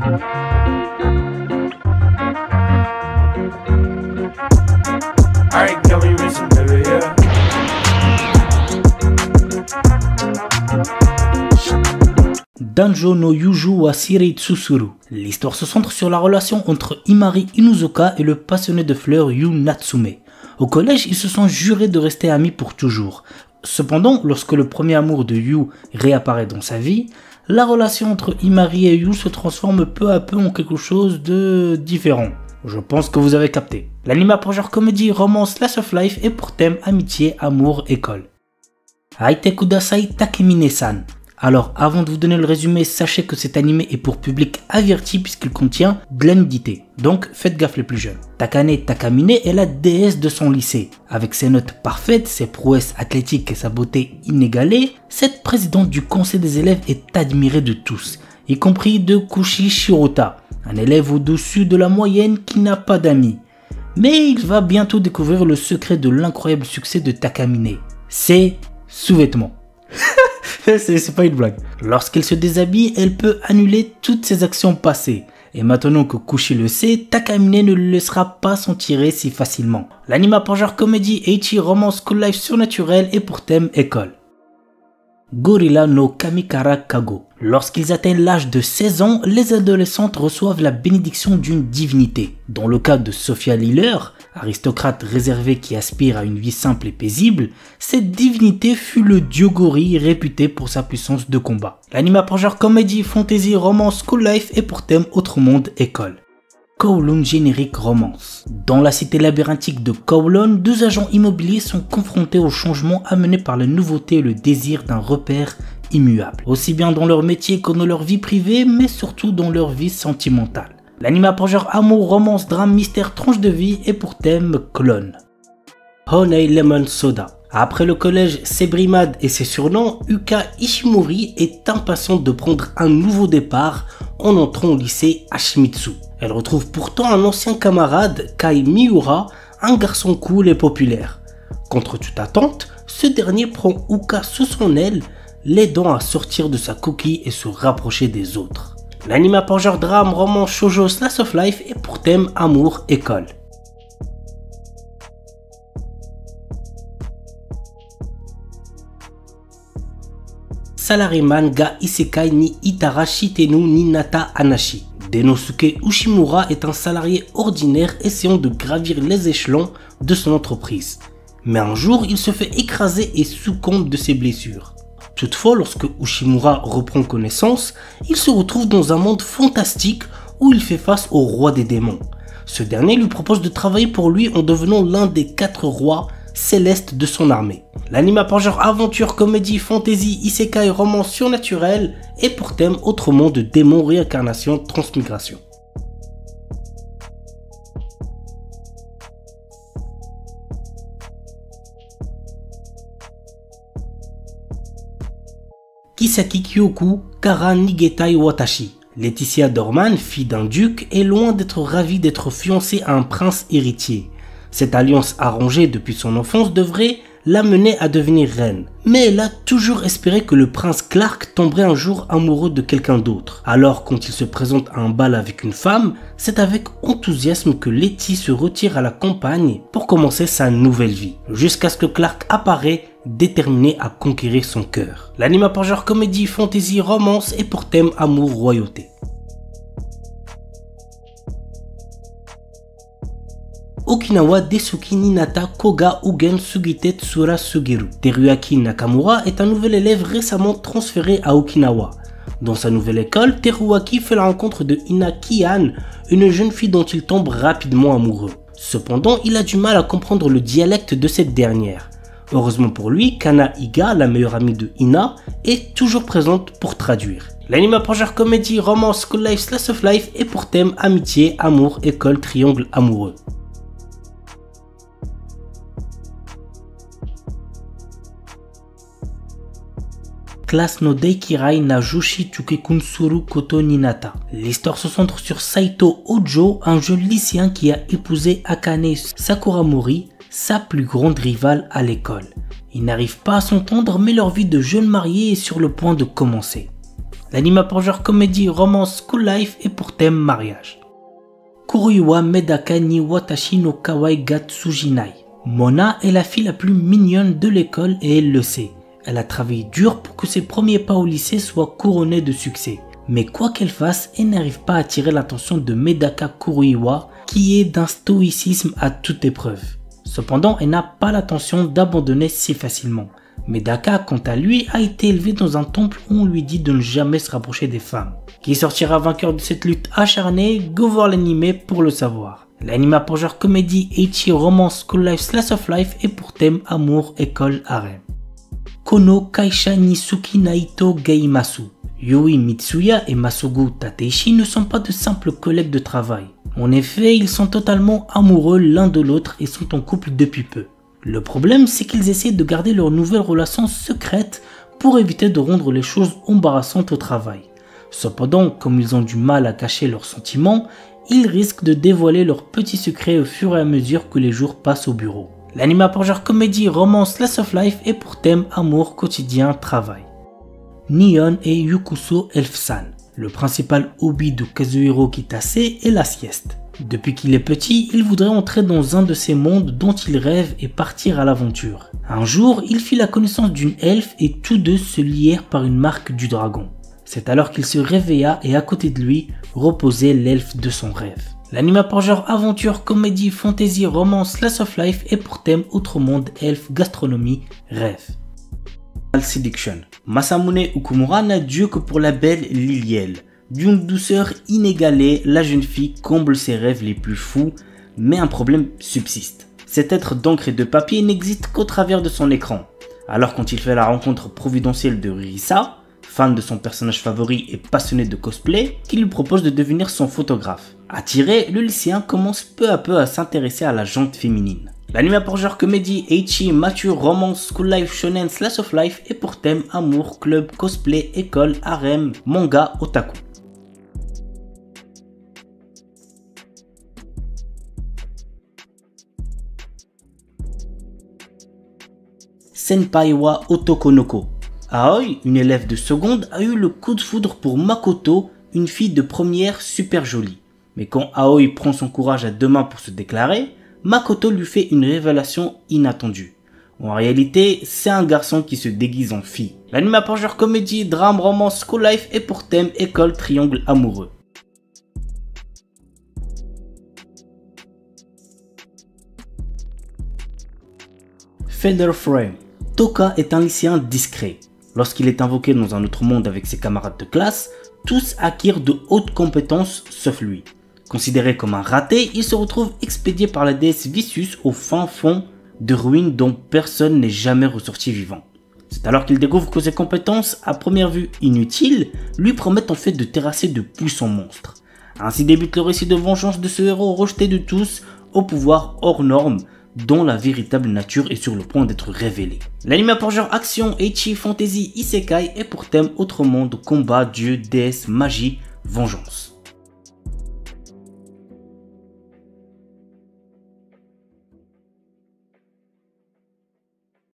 Alright, girl, we racing, baby, yeah. Danjo no Yuju wa Shirei Tsusuru. L'histoire se centre sur la relation entre Imari Inuzuka et le passionné de fleurs Yu Natsume. Au collège, ils se sont jurés de rester amis pour toujours. Cependant, lorsque le premier amour de Yu réapparaît dans sa vie, la relation entre Imari et Yu se transforme peu à peu en quelque chose de différent. Je pense que vous avez capté. L'anime pour genre comédie, romance, slice of life et pour thème amitié, amour, école. Aite kudasai Takemine-san. Alors, avant de vous donner le résumé, sachez que cet animé est pour public averti puisqu'il contient de la nudité. Donc, faites gaffe les plus jeunes. Takane Takamine est la déesse de son lycée. Avec ses notes parfaites, ses prouesses athlétiques et sa beauté inégalée, cette présidente du conseil des élèves est admirée de tous, y compris de Kushi Shirota, un élève au-dessus de la moyenne qui n'a pas d'amis. Mais il va bientôt découvrir le secret de l'incroyable succès de Takamine. Ses sous-vêtements. C'est pas une blague. Lorsqu'elle se déshabille, elle peut annuler toutes ses actions passées. Et maintenant que Kushi le sait, Takamine ne le laissera pas s'en tirer si facilement. L'anime pour genre comédie, ecchi, romance, school life surnaturel et pour thème école. Gorilla no Kamikara Kago. Lorsqu'ils atteignent l'âge de 16 ans, les adolescentes reçoivent la bénédiction d'une divinité. Dans le cas de Sophia Liller, aristocrate réservée qui aspire à une vie simple et paisible, cette divinité fut le dieu gorille réputé pour sa puissance de combat. L'anime pour genre comédie, fantasy, romance, school life et pour thème autre monde, école. Kowloon générique romance. Dans la cité labyrinthique de Kowloon, deux agents immobiliers sont confrontés aux changements amenés par la nouveauté et le désir d'un repère immuable. Aussi bien dans leur métier que dans leur vie privée, mais surtout dans leur vie sentimentale. L'anime pour genre amour, romance, drame, mystère, tranche de vie et pour thème clone. Honey Lemon Soda. Après le collège Sebrimad et ses surnoms, Uka Ishimori est impatiente de prendre un nouveau départ en entrant au lycée Hashimitsu. Elle retrouve pourtant un ancien camarade, Kai Miura, un garçon cool et populaire. Contre toute attente, ce dernier prend Uka sous son aile, l'aidant à sortir de sa coquille et se rapprocher des autres. L'anime pour genre drame, roman, shoujo, slice of life et pour thème amour, école. Salaryman ga Isekai ni Itara Shitenu ni Nata Anashi. Denosuke Ushimura est un salarié ordinaire essayant de gravir les échelons de son entreprise. Mais un jour, il se fait écraser et succombe de ses blessures. Toutefois, lorsque Ushimura reprend connaissance, il se retrouve dans un monde fantastique où il fait face au roi des démons. Ce dernier lui propose de travailler pour lui en devenant l'un des 4 rois célestes de son armée. L'anime pour genre aventure, comédie, fantasy, isekai, romance surnaturel et pour thème autre monde, démons, réincarnation, transmigration. Kisaki Kyoku Kara Nigetai Watashi. Laetitia Dorman, fille d'un duc, est loin d'être ravie d'être fiancée à un prince héritier. Cette alliance arrangée depuis son enfance devrait l'amener à devenir reine. Mais elle a toujours espéré que le prince Clark tomberait un jour amoureux de quelqu'un d'autre. Alors quand il se présente à un bal avec une femme, c'est avec enthousiasme que Letty se retire à la campagne pour commencer sa nouvelle vie. Jusqu'à ce que Clark apparaît, déterminé à conquérir son cœur. L'anime pour genre comédie, fantasy, romance et pour thème amour, royauté. Okinawa Desuki Ninata Koga Ugen Sugite Tsura Sugiru. Teruaki Nakamura est un nouvel élève récemment transféré à Okinawa. Dans sa nouvelle école, Teruaki fait la rencontre de Ina Kian, une jeune fille dont il tombe rapidement amoureux. Cependant, il a du mal à comprendre le dialecte de cette dernière. Heureusement pour lui, Kana Iga, la meilleure amie de Ina, est toujours présente pour traduire. L'anime pour genre comédie, romance, school life, slice of life et pour thème amitié, amour, école, triangle amoureux. Classe no Deikirai na Jushi Chukekun Suru Koto Ninata. L'histoire se centre sur Saito Ojo, un jeune lycéen qui a épousé Akane Sakuramori, sa plus grande rivale à l'école. Ils n'arrivent pas à s'entendre mais leur vie de jeunes mariés est sur le point de commencer. L'anime pour genre comédie, romance, school life et pour thème mariage. Kuruiwa Medaka ni Watashi no Kawaii ga Tsujinai. Mona est la fille la plus mignonne de l'école et elle le sait. Elle a travaillé dur pour que ses premiers pas au lycée soient couronnés de succès. Mais quoi qu'elle fasse, elle n'arrive pas à attirer l'attention de Medaka Kuruiwa, qui est d'un stoïcisme à toute épreuve. Cependant, elle n'a pas l'intention d'abandonner si facilement. Medaka, quant à lui, a été élevé dans un temple où on lui dit de ne jamais se rapprocher des femmes. Qui sortira vainqueur de cette lutte acharnée, go voir l'anime pour le savoir. L'anime pour genre comédie, ecchi, romance, school life, slice of life et pour thème amour, école, harem. Kono Kaisha Nisuki Naito Geimasu. Yui Mitsuya et Masugu Tateishi ne sont pas de simples collègues de travail. En effet, ils sont totalement amoureux l'un de l'autre et sont en couple depuis peu. Le problème, c'est qu'ils essaient de garder leur nouvelle relation secrète pour éviter de rendre les choses embarrassantes au travail. Cependant, comme ils ont du mal à cacher leurs sentiments, ils risquent de dévoiler leurs petits secrets au fur et à mesure que les jours passent au bureau. L'anime pour genre comédie, romance, slice of life et pour thème amour, quotidien, travail. Nihon et Yukuso Elf-san. Le principal hobby de Kazuhiro Kitase est la sieste. Depuis qu'il est petit, il voudrait entrer dans un de ces mondes dont il rêve et partir à l'aventure. Un jour, il fit la connaissance d'une elfe et tous deux se lièrent par une marque du dragon. C'est alors qu'il se réveilla et à côté de lui reposait l'elfe de son rêve. L'anime pour genre aventure, comédie, fantasy, romance, slice of life et pour thème autre monde, elfe, gastronomie, rêve. Séduction. Masamune Okumura n'a Dieu que pour la belle Liliel. D'une douceur inégalée, la jeune fille comble ses rêves les plus fous, mais un problème subsiste. Cet être d'encre et de papier n'existe qu'au travers de son écran. Alors quand il fait la rencontre providentielle de Risa, fan de son personnage favori et passionné de cosplay, qui lui propose de devenir son photographe. Attiré, le lycéen commence peu à peu à s'intéresser à la jante féminine. L'anime pour genre comédie, ecchi, mature, romance, school life, shonen, slice of life et pour thème amour, club, cosplay, école, harem, manga, otaku. Senpai wa Otokonoko. Aoi, une élève de seconde, a eu le coup de foudre pour Makoto, une fille de première super jolie. Mais quand Aoi prend son courage à deux mains pour se déclarer, Makoto lui fait une révélation inattendue. En réalité, c'est un garçon qui se déguise en fille. L'anime pour genre comédie, drame, romance, school life et pour thème école, triangle amoureux. Feather Frame. Toka est un lycéen discret. Lorsqu'il est invoqué dans un autre monde avec ses camarades de classe, tous acquièrent de hautes compétences sauf lui. Considéré comme un raté, il se retrouve expédié par la déesse Vicious au fin fond de ruines dont personne n'est jamais ressorti vivant. C'est alors qu'il découvre que ses compétences, à première vue inutiles, lui promettent en fait de terrasser de puissants monstres. Ainsi débute le récit de vengeance de ce héros rejeté de tous, au pouvoir hors norme, dont la véritable nature est sur le point d'être révélée. L'anime pour genre action, ecchi, fantasy, isekai et pour thème autre monde, combat, dieu, déesse, magie, vengeance.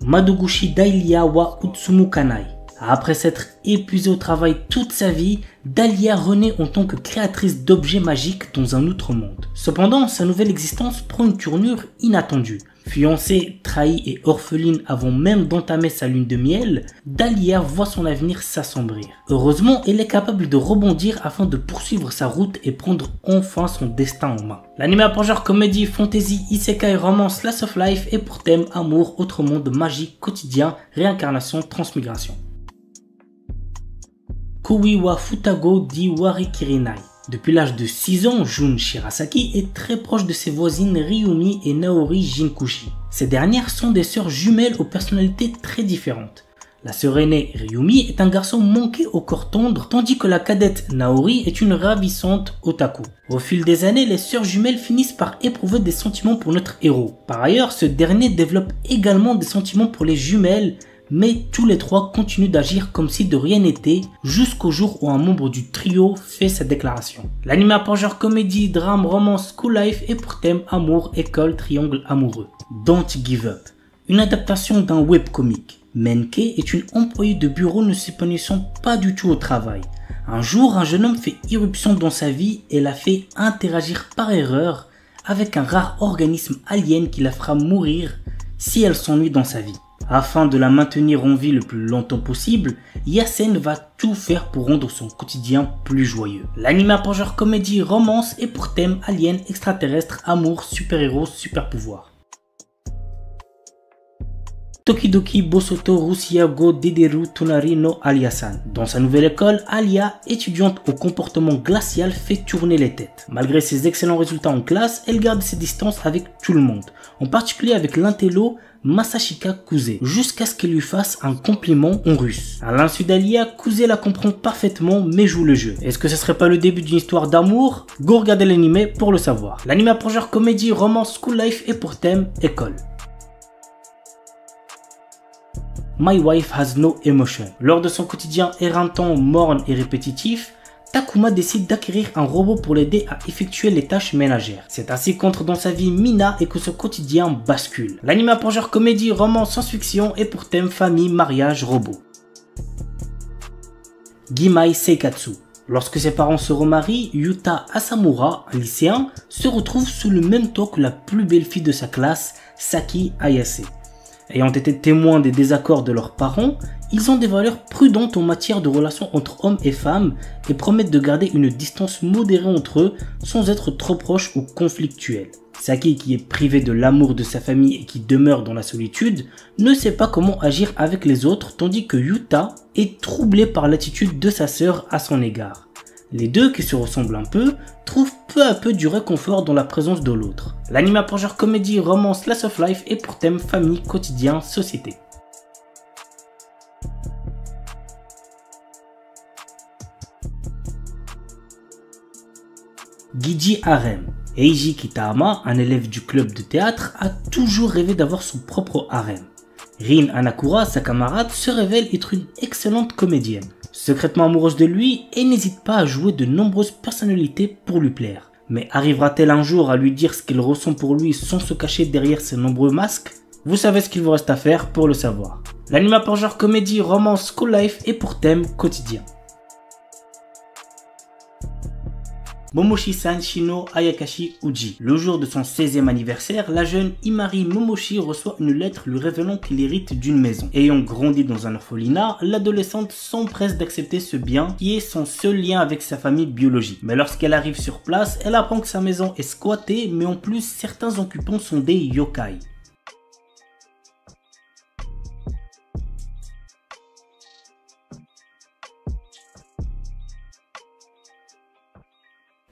Madoguchi Dahlia wa Utsumu Kanai. Après s'être épuisée au travail toute sa vie, Dahlia renaît en tant que créatrice d'objets magiques dans un autre monde. Cependant, sa nouvelle existence prend une tournure inattendue. Fiancée, trahie et orpheline avant même d'entamer sa lune de miel, Dahlia voit son avenir s'assombrir. Heureusement, elle est capable de rebondir afin de poursuivre sa route et prendre enfin son destin en main. L'anime pour genre comédie, fantasy, isekai, romance, slice of life et pour thème amour, autre monde, magie, quotidien, réincarnation, transmigration. Kui wa Futago di Warikirinai. Depuis l'âge de 6 ans, Jun Shirasaki est très proche de ses voisines Ryumi et Naori Jinkushi. Ces dernières sont des sœurs jumelles aux personnalités très différentes. La sœur aînée Ryumi est un garçon manqué au corps tendre, tandis que la cadette Naori est une ravissante otaku. Au fil des années, les sœurs jumelles finissent par éprouver des sentiments pour notre héros. Par ailleurs, ce dernier développe également des sentiments pour les jumelles, mais tous les trois continuent d'agir comme si de rien n'était jusqu'au jour où un membre du trio fait sa déclaration. L'anime pour genre comédie, drame, romance, school life et pour thème amour, école, triangle amoureux. Don't Give Up. Une adaptation d'un webcomic. Menke est une employée de bureau ne s'épanouissant pas du tout au travail. Un jour, un jeune homme fait irruption dans sa vie et la fait interagir par erreur avec un rare organisme alien qui la fera mourir si elle s'ennuie dans sa vie. Afin de la maintenir en vie le plus longtemps possible, Yasen va tout faire pour rendre son quotidien plus joyeux. L'anime pour genre comédie, romance et pour thème alien, extraterrestre, amour, super-héros, super-pouvoir. Tokidoki Bosoto Rusia Go Dederu Tonari no Alia-san. Dans sa nouvelle école, Alia, étudiante au comportement glacial, fait tourner les têtes. Malgré ses excellents résultats en classe, elle garde ses distances avec tout le monde, en particulier avec l'intello Masashika Kuze, jusqu'à ce qu'elle lui fasse un compliment en russe. À l'insu d'Alia, Kuze la comprend parfaitement mais joue le jeu. Est-ce que ce serait pas le début d'une histoire d'amour? Go regarder l'anime pour le savoir. L'anime pour genre comédie, romance, school life et pour thème école. My Wife Has No Emotion. Lors de son quotidien éreintant, morne et répétitif, Takuma décide d'acquérir un robot pour l'aider à effectuer les tâches ménagères. C'est ainsi qu'entre dans sa vie Mina et que ce quotidien bascule. L'anime pour genre comédie, romance, science-fiction et pour thème famille, mariage, robot. Gimai Seikatsu. Lorsque ses parents se remarient, Yuta Asamura, un lycéen, se retrouve sous le même toit que la plus belle fille de sa classe, Saki Ayase. Ayant été témoins des désaccords de leurs parents, ils ont des valeurs prudentes en matière de relations entre hommes et femmes et promettent de garder une distance modérée entre eux sans être trop proches ou conflictuels. Saki, qui est privé de l'amour de sa famille et qui demeure dans la solitude, ne sait pas comment agir avec les autres, tandis que Yuta est troublé par l'attitude de sa sœur à son égard. Les deux, qui se ressemblent un peu, trouvent peu à peu du réconfort dans la présence de l'autre. L'anime pour genre comédie, romance, slice of life et pour thème famille, quotidien, société. Giji Harem. Eiji Kitahama, un élève du club de théâtre, a toujours rêvé d'avoir son propre harem. Rin Hanakura, sa camarade, se révèle être une excellente comédienne. Secrètement amoureuse de lui, et n'hésite pas à jouer de nombreuses personnalités pour lui plaire. Mais arrivera-t-elle un jour à lui dire ce qu'elle ressent pour lui sans se cacher derrière ses nombreux masques? Vous savez ce qu'il vous reste à faire pour le savoir. L'anime pour genre comédie, romance, school life et pour thème quotidien. Momoshi-san Shino Ayakashi Uji. Le jour de son 16e anniversaire, la jeune Imari Momoshi reçoit une lettre lui révélant qu'il hérite d'une maison. Ayant grandi dans un orphelinat, l'adolescente s'empresse d'accepter ce bien qui est son seul lien avec sa famille biologique. Mais lorsqu'elle arrive sur place, elle apprend que sa maison est squattée, mais en plus certains occupants sont des yokai.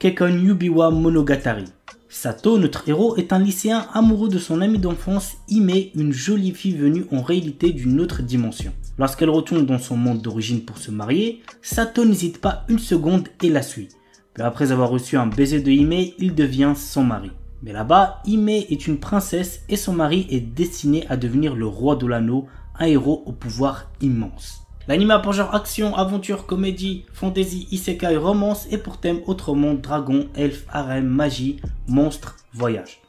Kekkon Yubiwa Monogatari. Sato, notre héros, est un lycéen amoureux de son amie d'enfance Hime, une jolie fille venue en réalité d'une autre dimension. Lorsqu'elle retourne dans son monde d'origine pour se marier, Sato n'hésite pas une seconde et la suit. Puis après avoir reçu un baiser de Hime, il devient son mari. Mais là-bas, Hime est une princesse et son mari est destiné à devenir le roi de l'anneau, un héros au pouvoir immense. L'anime pour genre action, aventure, comédie, fantasy, isekai, romance et pour thème autrement dragon, elfe, harem, magie, monstre, voyage.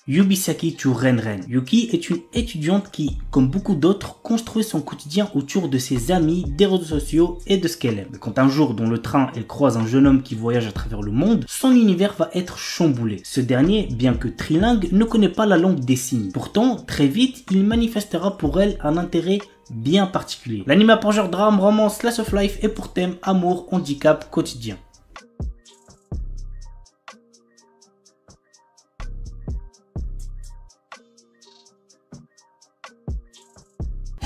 Yubisaki to Renren. Yuki est une étudiante qui, comme beaucoup d'autres, construit son quotidien autour de ses amis, des réseaux sociaux et de ce qu'elle aime. Mais quand un jour, dans le train, elle croise un jeune homme qui voyage à travers le monde, son univers va être chamboulé. Ce dernier, bien que trilingue, ne connaît pas la langue des signes. Pourtant, très vite, il manifestera pour elle un intérêt bien particulier. L'anime pour genre drame, romance, slice of life et pour thème amour, handicap, quotidien.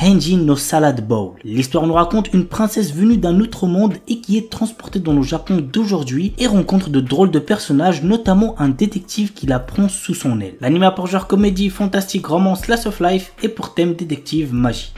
Henjin no Salad Bowl. L'histoire nous raconte une princesse venue d'un autre monde et qui est transportée dans le Japon d'aujourd'hui et rencontre de drôles de personnages, notamment un détective qui la prend sous son aile. L'anime pour genre comédie, fantastique, romance, slice of life et pour thème détective, magie.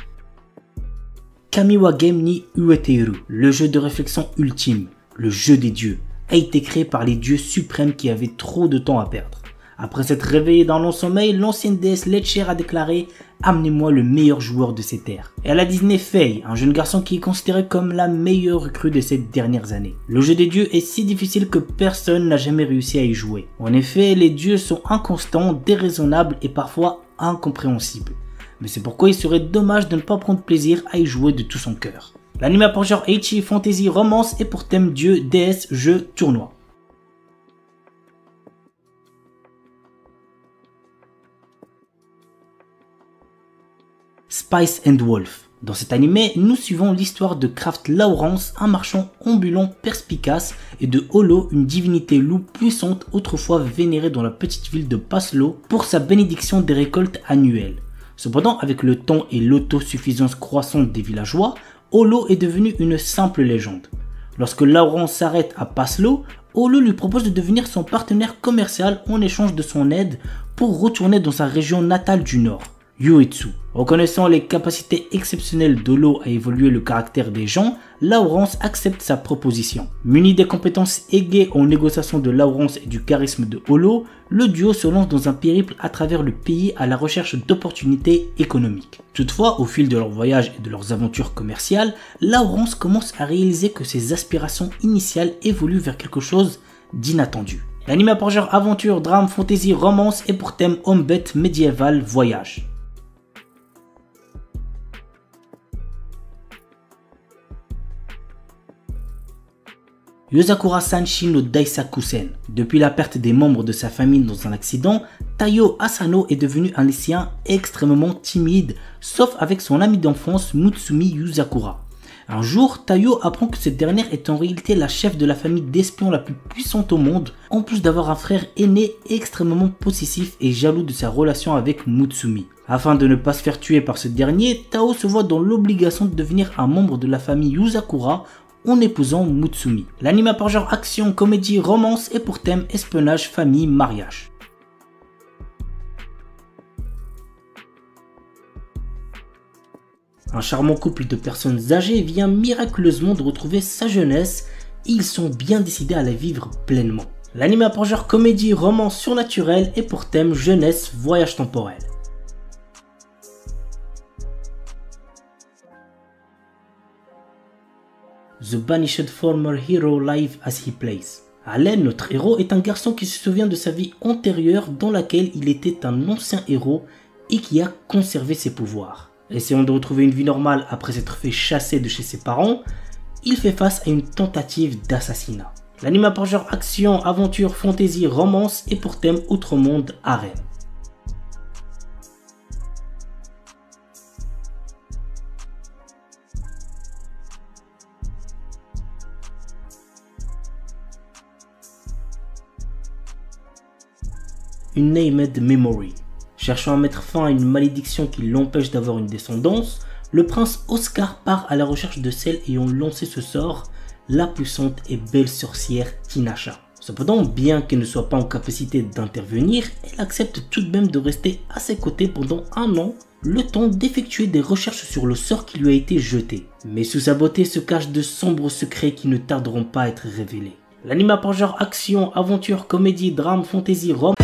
Kamiwa Game ni Ueteru, le jeu de réflexion ultime, le jeu des dieux, a été créé par les dieux suprêmes qui avaient trop de temps à perdre. Après s'être réveillée dans long sommeil, l'ancienne déesse Letcher a déclaré « Amenez-moi le meilleur joueur de ces terres ». Et elle a désigné Faye, un jeune garçon qui est considéré comme la meilleure recrue de ces dernières années. Le jeu des dieux est si difficile que personne n'a jamais réussi à y jouer. En effet, les dieux sont inconstants, déraisonnables et parfois incompréhensible. Mais c'est pourquoi il serait dommage de ne pas prendre plaisir à y jouer de tout son cœur. L'anime a pour genre ecchi, fantasy, romance et pour thème dieu, déesse, jeu, tournoi. Spice and Wolf. Dans cet animé, nous suivons l'histoire de Kraft Lawrence, un marchand ambulant perspicace, et de Holo, une divinité loup puissante autrefois vénérée dans la petite ville de Paslo pour sa bénédiction des récoltes annuelles. Cependant, avec le temps et l'autosuffisance croissante des villageois, Holo est devenu une simple légende. Lorsque Lawrence s'arrête à Paslo, Holo lui propose de devenir son partenaire commercial en échange de son aide pour retourner dans sa région natale du nord, Uetsu. Reconnaissant les capacités exceptionnelles d'Holo à évoluer le caractère des gens, Lawrence accepte sa proposition. Muni des compétences aiguës en négociation de Lawrence et du charisme de Holo, le duo se lance dans un périple à travers le pays à la recherche d'opportunités économiques. Toutefois, au fil de leur voyage et de leurs aventures commerciales, Lawrence commence à réaliser que ses aspirations initiales évoluent vers quelque chose d'inattendu. L'anime a pour genre aventure, drame, fantasy, romance et pour thème homme-bête médiéval, voyage. Yozakura Sanshi no Daisakusen. Depuis la perte des membres de sa famille dans un accident, Taiyo Asano est devenu un lycéen extrêmement timide, sauf avec son ami d'enfance Mutsumi Yuzakura. Un jour, Taiyo apprend que cette dernière est en réalité la chef de la famille d'espions la plus puissante au monde, en plus d'avoir un frère aîné extrêmement possessif et jaloux de sa relation avec Mutsumi. Afin de ne pas se faire tuer par ce dernier, Tao se voit dans l'obligation de devenir un membre de la famille Yuzakura en épousant Mutsumi. L'anime a pour genre action, comédie, romance et pour thème espionnage, famille, mariage. Un charmant couple de personnes âgées vient miraculeusement de retrouver sa jeunesse et ils sont bien décidés à la vivre pleinement. L'anime a pour genre comédie, romance surnaturelle et pour thème jeunesse, voyage temporel. The Banished Former Hero Live as He Plays. Allen, notre héros, est un garçon qui se souvient de sa vie antérieure dans laquelle il était un ancien héros et qui a conservé ses pouvoirs. Essayant de retrouver une vie normale après s'être fait chasser de chez ses parents, il fait face à une tentative d'assassinat. L'anime a pour genre action, aventure, fantasy, romance et pour thème outre-monde, harem. Une Named Memory. Cherchant à mettre fin à une malédiction qui l'empêche d'avoir une descendance, le prince Oscar part à la recherche de celle ayant lancé ce sort, la puissante et belle sorcière Tinasha. Cependant, bien qu'elle ne soit pas en capacité d'intervenir, elle accepte tout de même de rester à ses côtés pendant un an, le temps d'effectuer des recherches sur le sort qui lui a été jeté. Mais sous sa beauté se cachent de sombres secrets qui ne tarderont pas à être révélés. L'anime a pour genre action, aventure, comédie, drame, fantasy, romance.